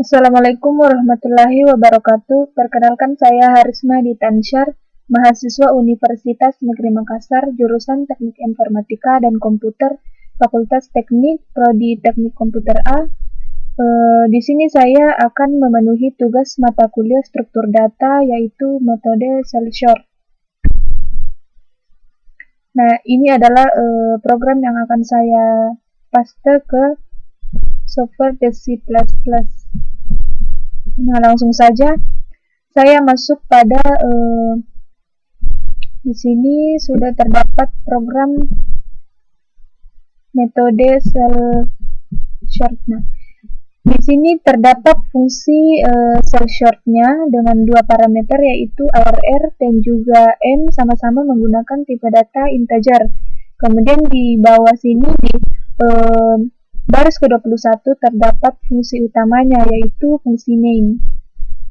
Assalamualaikum warahmatullahi wabarakatuh. Perkenalkan saya Harisma Ditansyar, mahasiswa Universitas Negeri Makassar, jurusan Teknik Informatika dan Komputer, Fakultas Teknik, Prodi Teknik Komputer A. Di sini saya akan memenuhi tugas mata kuliah struktur data, yaitu metode Selshort. Nah, ini adalah program yang akan saya paste ke software C++. Nah, langsung saja saya masuk pada di sini sudah terdapat program metode Selshort. Nah, di sini terdapat fungsi Selshort-nya dengan dua parameter, yaitu ARR dan juga N, sama-sama menggunakan tipe data integer. Kemudian di bawah sini di baris ke-21 terdapat fungsi utamanya, yaitu fungsi main.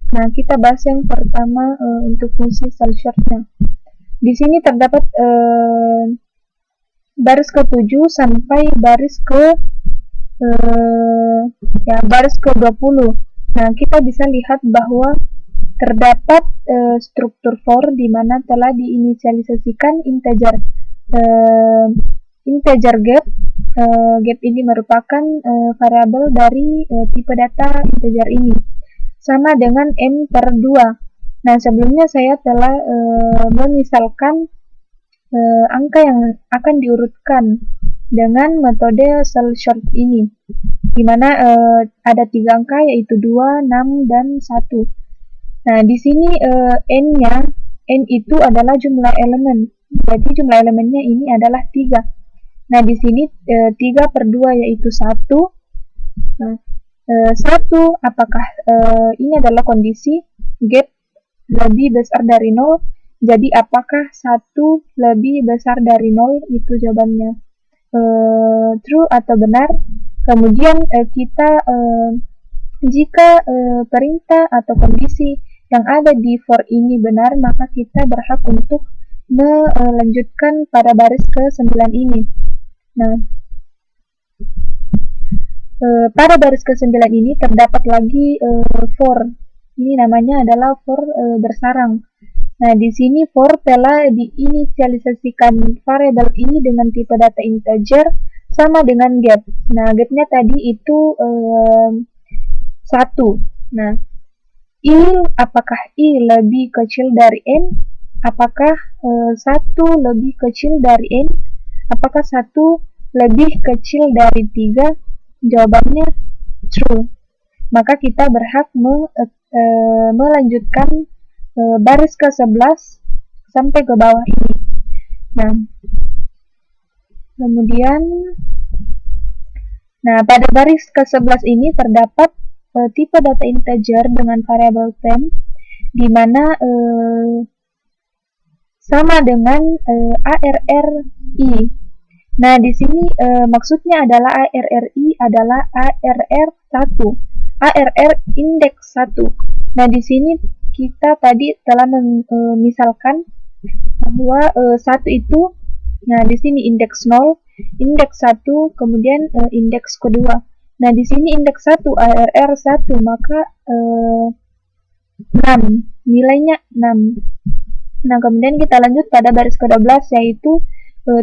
Nah, kita bahas yang pertama untuk fungsi Selshort-nya. Di sini terdapat baris ke-7 sampai baris ke-20. Nah, kita bisa lihat bahwa terdapat struktur for di mana telah diinisialisasikan integer gap. Gap ini merupakan variabel dari tipe data integer ini, sama dengan n per 2. Nah, sebelumnya saya telah memisalkan angka yang akan diurutkan dengan metode Selshort ini, di mana ada 3 angka, yaitu 2, 6, dan 1. Nah, di sini n itu adalah jumlah elemen, jadi jumlah elemennya ini adalah 3. Nah, di sini 3 per 2 yaitu 1. Nah, 1 apakah ini adalah kondisi gap lebih besar dari 0. Jadi apakah 1 lebih besar dari 0, itu jawabannya true atau benar. Kemudian jika perintah atau kondisi yang ada di for ini benar, maka kita berhak untuk melanjutkan pada baris ke-9 ini. Nah, pada baris ke-9 ini terdapat lagi for. Ini namanya adalah for bersarang. Nah, di sini for telah diinisialisasikan variabel ini dengan tipe data integer sama dengan gap. Nah, gapnya tadi itu 1. Nah, apakah i lebih kecil dari n? Apakah 1 lebih kecil dari n? Apakah 1 lebih kecil dari 3? Jawabannya true. Maka kita berhak melanjutkan baris ke-11 sampai ke bawah ini. Nah, kemudian pada baris ke-11 ini terdapat tipe data integer dengan variabel temp, di mana sama dengan ARRI. Nah, di sini maksudnya adalah ARRI adalah ARR1, ARR indeks 1. Nah, di sini kita tadi telah misalkan bahwa 1 itu, nah di sini indeks 0, indeks 1, kemudian indeks kedua. Nah, di sini indeks 1 ARR1, maka 6, nilainya 6. Nah, kemudian kita lanjut pada baris ke-12, yaitu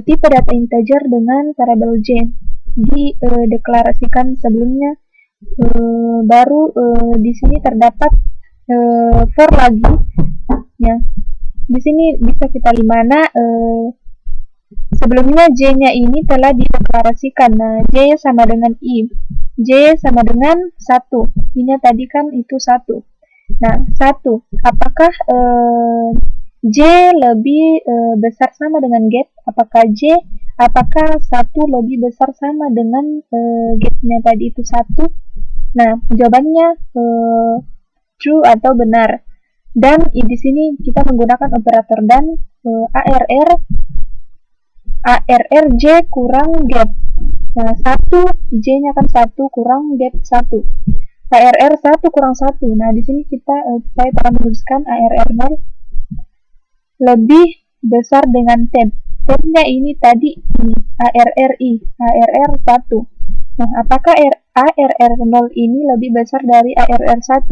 tipe data integer dengan variabel j. Dideklarasikan sebelumnya, baru di sini terdapat for lagi. Ya, di sini bisa kita lihat mana sebelumnya j-nya ini telah dideklarasikan. Nah, j sama dengan i, j sama dengan 1. Ini tadi kan itu 1. Nah, 1. Apakah j lebih besar sama dengan gap? Apakah 1 lebih besar sama dengan gap-nya tadi itu 1? Nah, jawabannya true atau benar. Dan di sini kita menggunakan operator dan ARR J kurang gap. Nah, 1 J-nya kan 1 kurang gap 1. ARR 1 kurang 1. Nah, di sini saya telah menuliskan ARR 0 lebih besar dengan temp. Tempnya ini tadi ini ARRI, ARR 1. Nah, apakah ARR0 ini lebih besar dari ARR1.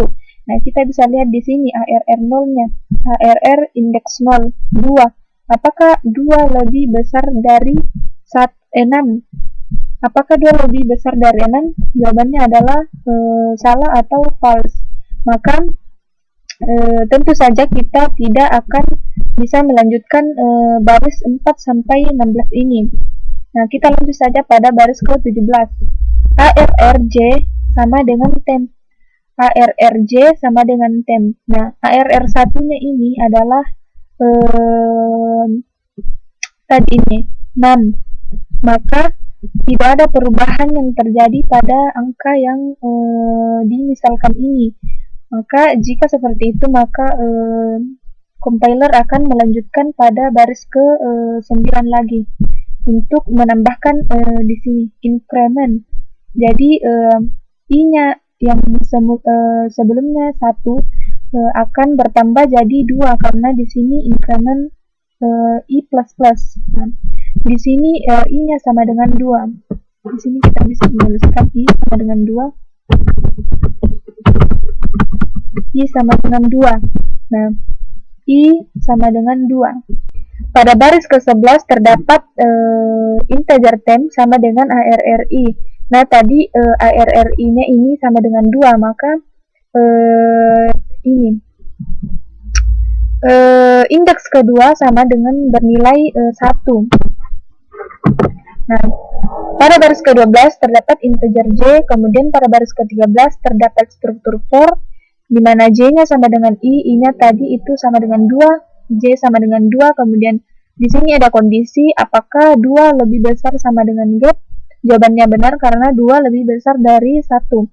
Nah, kita bisa lihat di sini ARR0-nya. ARR indeks 0, 2. Apakah 2 lebih besar dari 6? Apakah 2 lebih besar dari 6? Jawabannya adalah salah atau false. Maka tentu saja kita tidak akan bisa melanjutkan baris 4 sampai 16 ini. Nah, kita lanjut saja pada baris ke-17. ARRJ sama dengan temp. ARRJ sama dengan temp. Nah, ARR1-nya ini adalah tadi ini 6. Maka tidak ada perubahan yang terjadi pada angka yang dimisalkan ini. Maka jika seperti itu, maka compiler akan melanjutkan pada baris ke-9 lagi untuk menambahkan di sini increment. Jadi i-nya yang sebelumnya 1 akan bertambah jadi 2 karena di sini increment i++. Nah, di sini i-nya sama dengan 2. Di sini kita bisa menuliskan i sama dengan 2. I sama dengan 2. Nah, I sama dengan 2. Pada baris ke-11 terdapat integer temp sama dengan ARRI. Nah, tadi ARRI-nya ini sama dengan 2, maka ini indeks kedua sama dengan bernilai 1. Nah, pada baris ke-12 terdapat integer J, kemudian pada baris ke-13 terdapat struktur for, di mana J-nya sama dengan I-nya tadi itu sama dengan 2, J sama dengan 2, kemudian di sini ada kondisi apakah 2 lebih besar sama dengan gap. Jawabannya benar karena 2 lebih besar dari 1.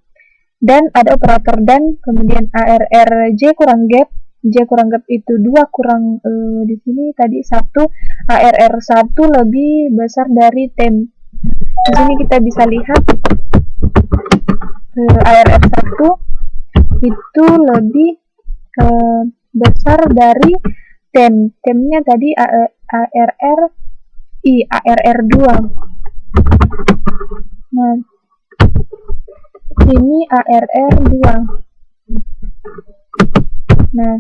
Dan ada operator dan, kemudian ARR J kurang gap, J kurang gap itu 2 kurang di sini tadi 1, ARR1 lebih besar dari temp. Di sini kita bisa lihat ARR1 itu lebih besar dari temp. Tempnya tadi ARR2. Nah, ini ARR2. Nah,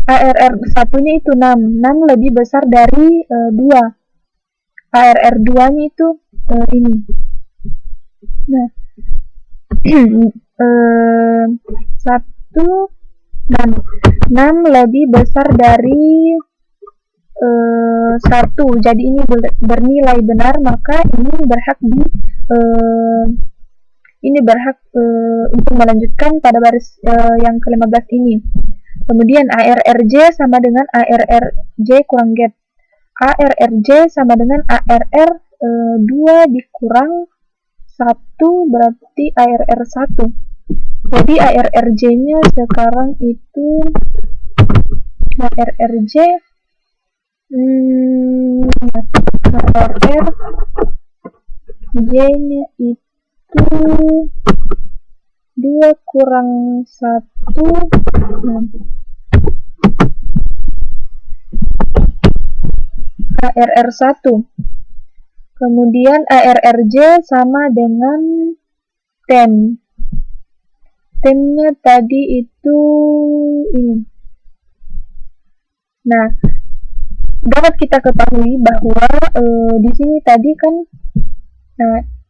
ARR1-nya itu 6. 6 lebih besar dari 2. ARR2-nya itu ini. Nah, 6 lebih besar dari 1. Jadi ini bernilai benar, maka ini berhak untuk melanjutkan pada baris yang ke-15 ini. Kemudian ARRJ sama dengan ARRJ kurang gap. ARRJ sama dengan ARR 2 dikurang 1 berarti ARR1. Jadi ARRJ-nya sekarang itu ARRJ ARRJ-nya itu 2 kurang 1 ARR1. Kemudian ARRJ sama dengan temp. Tempnya tadi itu ini. Nah, dapat kita ketahui bahwa di sini tadi kan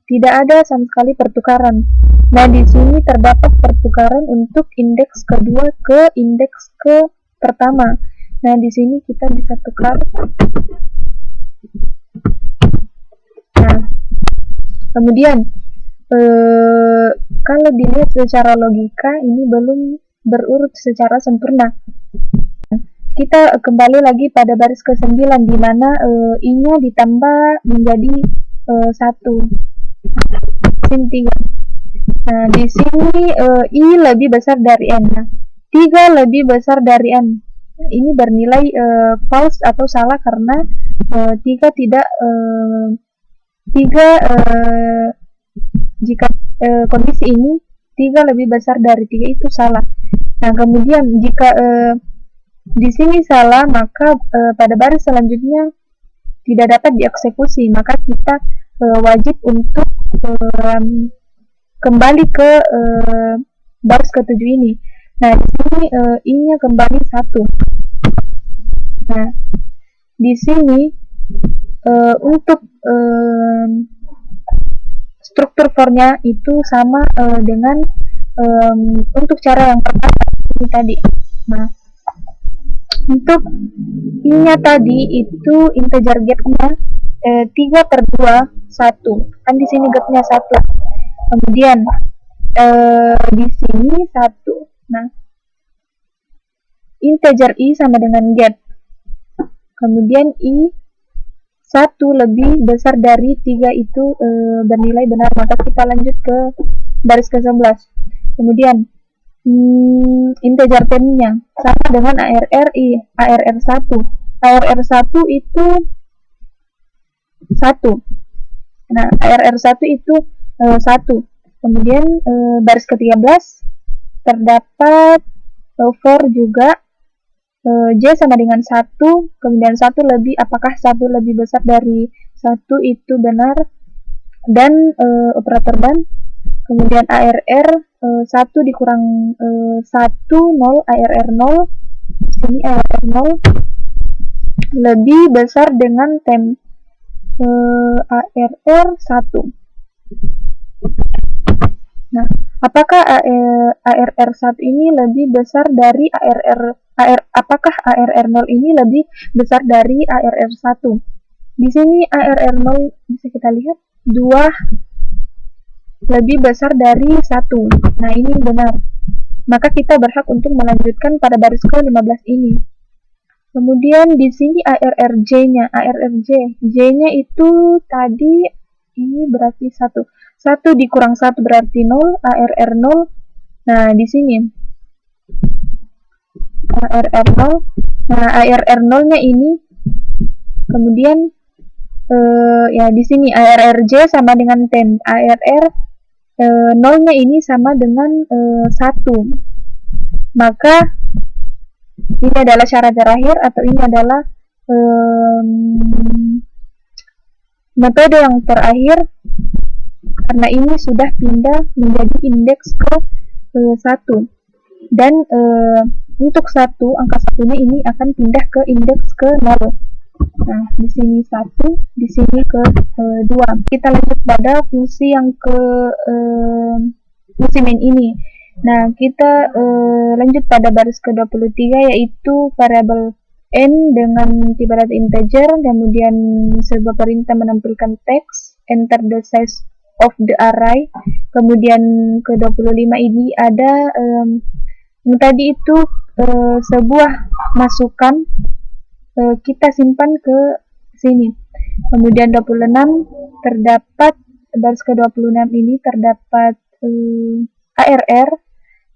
tidak ada sama sekali pertukaran. Nah, di sini terdapat pertukaran untuk indeks kedua ke indeks ke pertama. Nah, di sini kita bisa tukar. Nah, kemudian kalau dilihat secara logika ini belum berurut secara sempurna. Kita kembali lagi pada baris ke-9 di mana I-nya ditambah menjadi 1. Sini 3. Nah, di sini I lebih besar dari N. Nah, 3 lebih besar dari N. Ini bernilai false atau salah karena 3 tidak jika kondisi ini 3 lebih besar dari 3 itu salah. Nah, kemudian jika di sini salah, maka pada baris selanjutnya tidak dapat dieksekusi, maka kita wajib untuk kembali ke baris ke-7 ini. Nah, di sini I-nya kembali 1. Nah, di sini untuk struktur for-nya itu sama dengan untuk cara yang pertama ini tadi. Nah, untuk I-nya tadi itu integer gap-nya 3/2 1. Kan di sini gap-nya 1. Kemudian di sini 1. Nah, integer I sama dengan gap. Kemudian I 1 lebih besar dari 3 itu bernilai benar, maka kita lanjut ke baris ke-11. Kemudian integer 10-nya sama dengan ARR1. ARR1 itu 1. Nah, ARR1 itu 1. Kemudian baris ke-13 terdapat for juga J sama dengan 1, kemudian 1 lebih, apakah 1 lebih besar dari 1 itu benar, dan operator dan, kemudian ARR 1 dikurang 1, 0, ARR 0, sini ARR 0 lebih besar dengan temp ARR 1. Nah, apakah ARR1 ini lebih besar dari apakah ARR0 ini lebih besar dari ARR1? Di sini ARR0 bisa kita lihat 2 lebih besar dari 1. Nah, ini benar. Maka kita berhak untuk melanjutkan pada baris ke-15 ini. Kemudian di sini ARRJ-nya, J-nya itu tadi ini berarti 1. 1 dikurang 1 berarti 0, ARR 0. Nah, di sini ARR 0. Nah, ARR 0-nya ini kemudian ya di sini ARRJ sama dengan 10. ARR 0-nya ini sama dengan 1. Maka ini adalah syarat terakhir, atau ini adalah metode yang terakhir, karena ini sudah pindah menjadi indeks ke 1, dan untuk angka 1-nya ini akan pindah ke indeks ke 0. Nah, di sini 1, di sini ke 2. Kita lanjut pada fungsi yang fungsi main ini. Nah, kita lanjut pada baris ke-23, yaitu variabel n dengan tipe data integer, kemudian sebuah perintah menampilkan teks, enter the size of the array. Kemudian ke-25 ini ada yang tadi itu sebuah masukan, kita simpan ke sini. Kemudian 26 terdapat baris ke-26 ini terdapat ARR,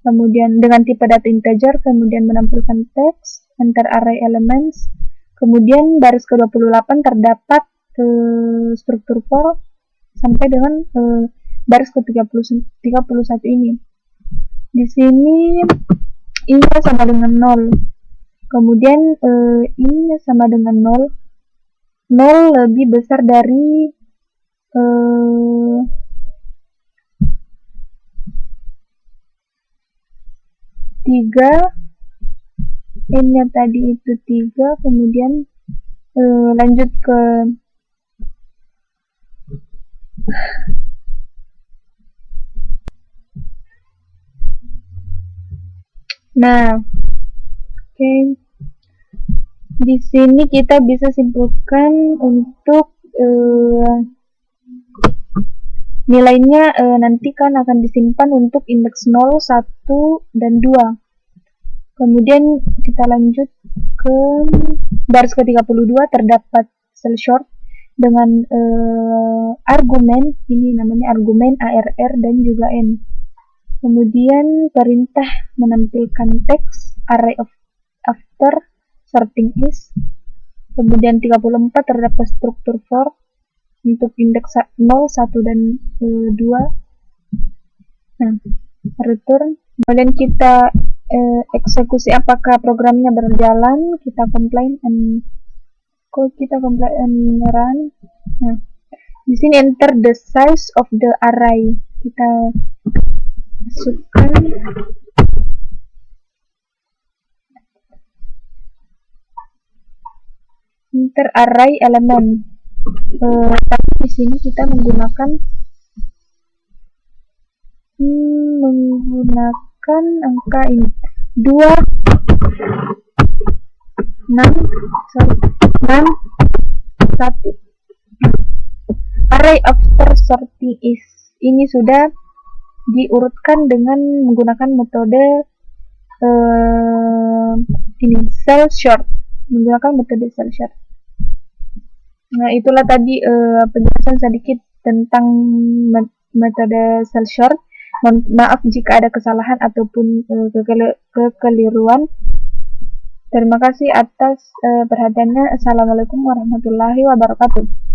kemudian dengan tipe data integer, kemudian menampilkan teks, enter array elements. Kemudian baris ke-28 terdapat struktur for sampai dengan baris ke-31 ini. Di sini I-nya sama dengan 0. Kemudian I-nya sama dengan 0. 0 lebih besar dari 3. N-nya tadi itu 3. Kemudian lanjut ke oke. Di sini kita bisa simpulkan untuk nilainya nanti kan akan disimpan untuk indeks 0, 1, dan 2. Kemudian kita lanjut ke baris ke-32 terdapat cell short dengan argumen, ini namanya argumen ARR dan juga N. Kemudian perintah menampilkan teks, array of after, sorting is. Kemudian 34 terdapat struktur for untuk indeks 0, 1, dan 2. Nah, return. Kemudian kita eksekusi apakah programnya berjalan, kita compile and run. Nah, Di sini enter the size of the array. Kita masukkan enter array element. Tapi di sini kita menggunakan angka ini 6 1. Array after sorting is, ini sudah diurutkan dengan menggunakan metode ini cell sort, menggunakan metode cell sort. Nah, itulah tadi penjelasan sedikit tentang metode cell sort. Maaf jika ada kesalahan ataupun kekeliruan. Terima kasih atas perhatiannya. Assalamualaikum warahmatullahi wabarakatuh.